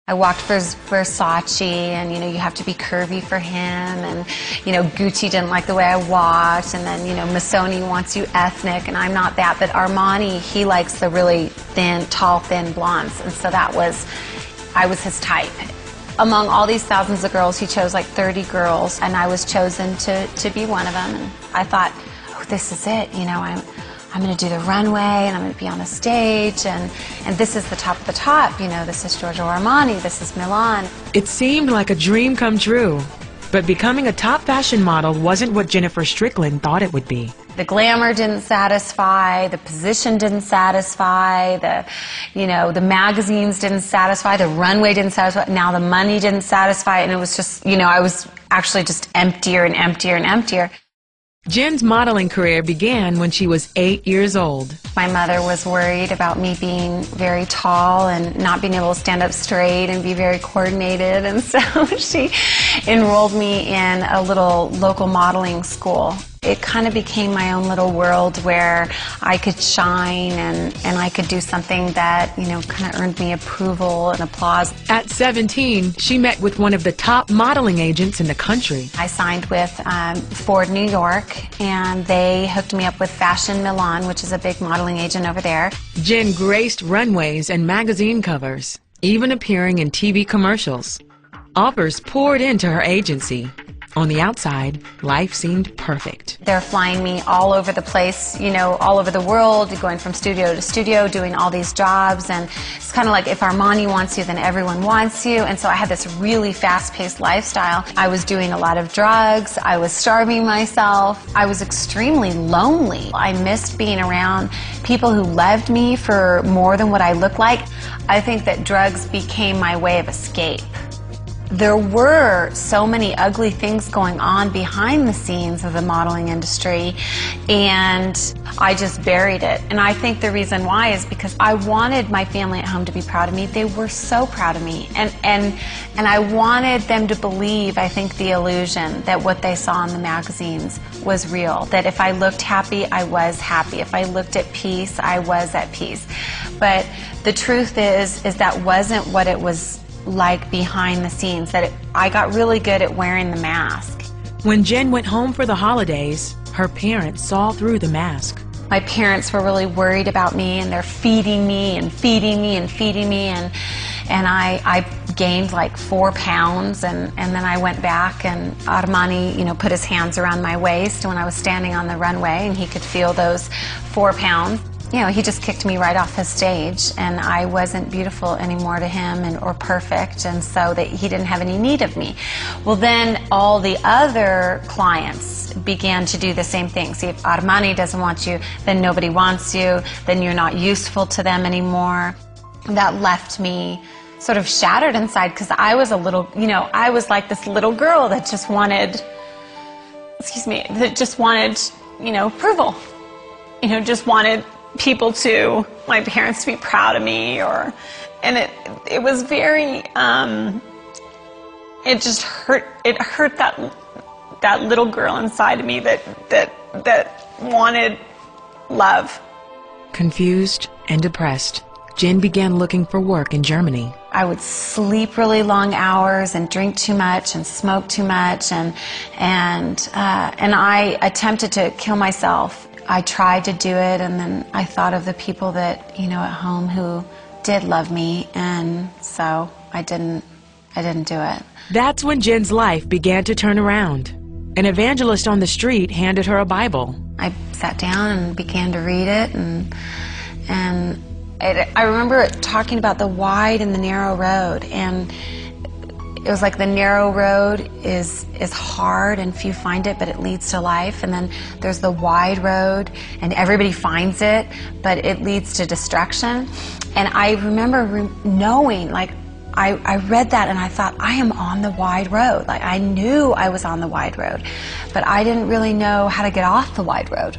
I walked for Versace, and you have to be curvy for him, and Gucci didn't like the way I walked, and then Missoni wants you ethnic, and I'm not that. But Armani, he likes the really thin, tall, thin blondes, and so I was his type. Among all these thousands of girls, he chose like 30 girls, and I was chosen to be one of them. And I thought, oh, this is it. I'm going to do the runway, and I'm going to be on the stage, and this is the top of the top. This is Giorgio Armani, this is Milan. It seemed like a dream come true, but becoming a top fashion model wasn't what Jennifer Strickland thought it would be. The glamour didn't satisfy, the position didn't satisfy, the magazines didn't satisfy, the runway didn't satisfy, now the money didn't satisfy, and it was just, I was actually just emptier and emptier and emptier. Jen's modeling career began when she was 8 years old. My mother was worried about me being very tall and not being able to stand up straight and be very coordinated, and so she enrolled me in a little local modeling school. It kind of became my own little world where I could shine and I could do something that, kind of earned me approval and applause. At 17, she met with one of the top modeling agents in the country. I signed with Ford New York, and they hooked me up with Fashion Milan, which is a big modeling agent over there. Jen graced runways and magazine covers, even appearing in TV commercials. Offers poured into her agency. On the outside, life seemed perfect. They're flying me all over the place, all over the world, going from studio to studio, doing all these jobs, and it's kind of like if Armani wants you, then everyone wants you, and so I had this really fast-paced lifestyle. I was doing a lot of drugs, I was starving myself, I was extremely lonely. I missed being around people who loved me for more than what I looked like. I think that drugs became my way of escape. There were so many ugly things going on behind the scenes of the modeling industry, and I just buried it. And I think the reason why is because I wanted my family at home to be proud of me. They were so proud of me, and I wanted them to believe, I think, the illusion that what they saw in the magazines was real, that if I looked happy, I was happy. If I looked at peace, I was at peace. But the truth is that wasn't what it was like behind the scenes, that I got really good at wearing the mask. When Jen went home for the holidays, her parents saw through the mask. My parents were really worried about me, and they're feeding me and feeding me and feeding me, and I gained like 4 pounds, and then I went back, and Armani, put his hands around my waist when I was standing on the runway, and he could feel those 4 pounds. He just kicked me right off the stage, and I wasn't beautiful anymore to him or perfect, and so that he didn't have any need of me. Well, then all the other clients began to do the same thing. See, if Armani doesn't want you, then nobody wants you, then you're not useful to them anymore. That left me sort of shattered inside, because I was a little, I was like this little girl that just wanted, approval. Just wanted people my parents to be proud of me, and it was very, it just hurt. It hurt that little girl inside of me that wanted love. Confused and depressed, Jen began looking for work in Germany. I would sleep really long hours and drink too much and smoke too much, and I attempted to kill myself. I tried to do it, and then I thought of the people that, at home who did love me, and so I didn't do it. That's when Jen's life began to turn around. An evangelist on the street handed her a Bible. I sat down and began to read it, and I remember it talking about the wide and the narrow road, and it was like the narrow road is hard and few find it, but it leads to life. And then there's the wide road, and everybody finds it, but it leads to destruction. And I remember knowing, like, I read that and I thought, I am on the wide road. Like, I knew I was on the wide road, but I didn't really know how to get off the wide road,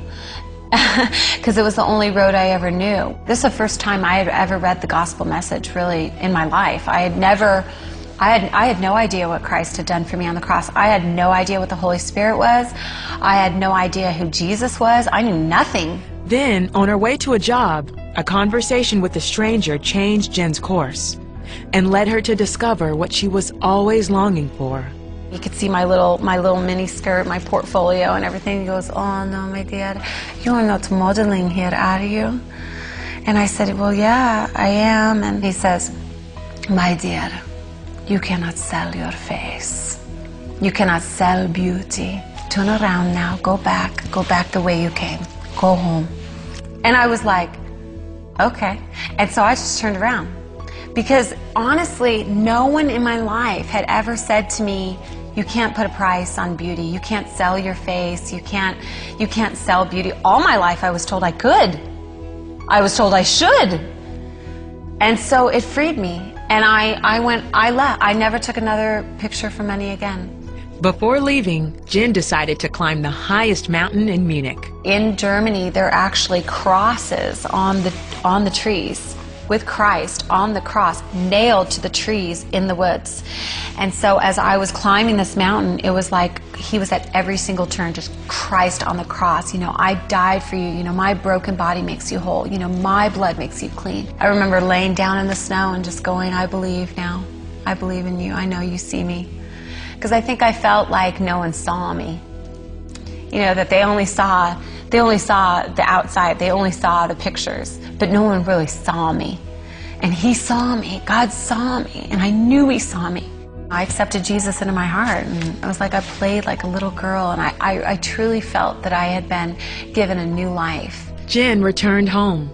because it was the only road I ever knew. This is the first time I had ever read the gospel message, really, in my life. I had no idea what Christ had done for me on the cross. I had no idea what the Holy Spirit was. I had no idea who Jesus was. I knew nothing. Then, on her way to a job, a conversation with a stranger changed Jen's course. and led her to discover what she was always longing for. You could see my little mini skirt, my portfolio and everything. He goes, "Oh no, my dear, you are not modeling here, are you?" And I said, "Well, yeah, I am." And he says, "My dear, you cannot sell your face. You cannot sell beauty. Turn around now, go back the way you came. Go home." And I was like, okay. And so I just turned around. Because honestly, no one in my life had ever said to me, "You can't put a price on beauty. You can't sell your face. You can't sell beauty." All my life I was told I could. I was told I should. And so it freed me. And I left. I never took another picture from Money again. Before leaving, Jen decided to climb the highest mountain in Munich. In Germany, there are actually crosses on the trees with Christ on the cross, nailed to the trees in the woods. And so as I was climbing this mountain, it was like he was at every single turn, just Christ on the cross. You know, I died for you. You know, my broken body makes you whole. You know, my blood makes you clean. I remember laying down in the snow and just going, "I believe now. I believe in you. I know you see me." Because I think I felt like no one saw me. You know, that they only saw the outside, they only saw the pictures, but no one really saw me. And he saw me, God saw me, and I knew he saw me. I accepted Jesus into my heart, and it was like I played like a little girl, and I truly felt that I had been given a new life. Jen returned home.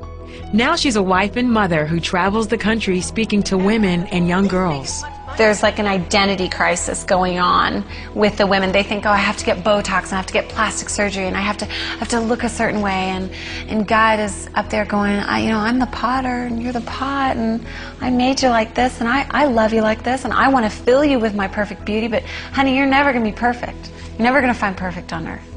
Now she's a wife and mother who travels the country speaking to women and young girls. There's like an identity crisis going on with the women. They think, "Oh, I have to get Botox and I have to get plastic surgery and I have to look a certain way." And God is up there going, "I'm the potter and you're the pot, and I made you like this, and I love you like this, and I want to fill you with my perfect beauty, but honey, you're never going to be perfect. You're never going to find perfect on earth.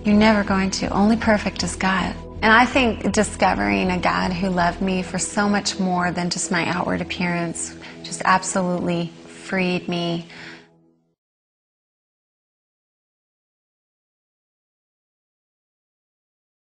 You're never going to. Only perfect is God." And I think discovering a God who loved me for so much more than just my outward appearance just absolutely freed me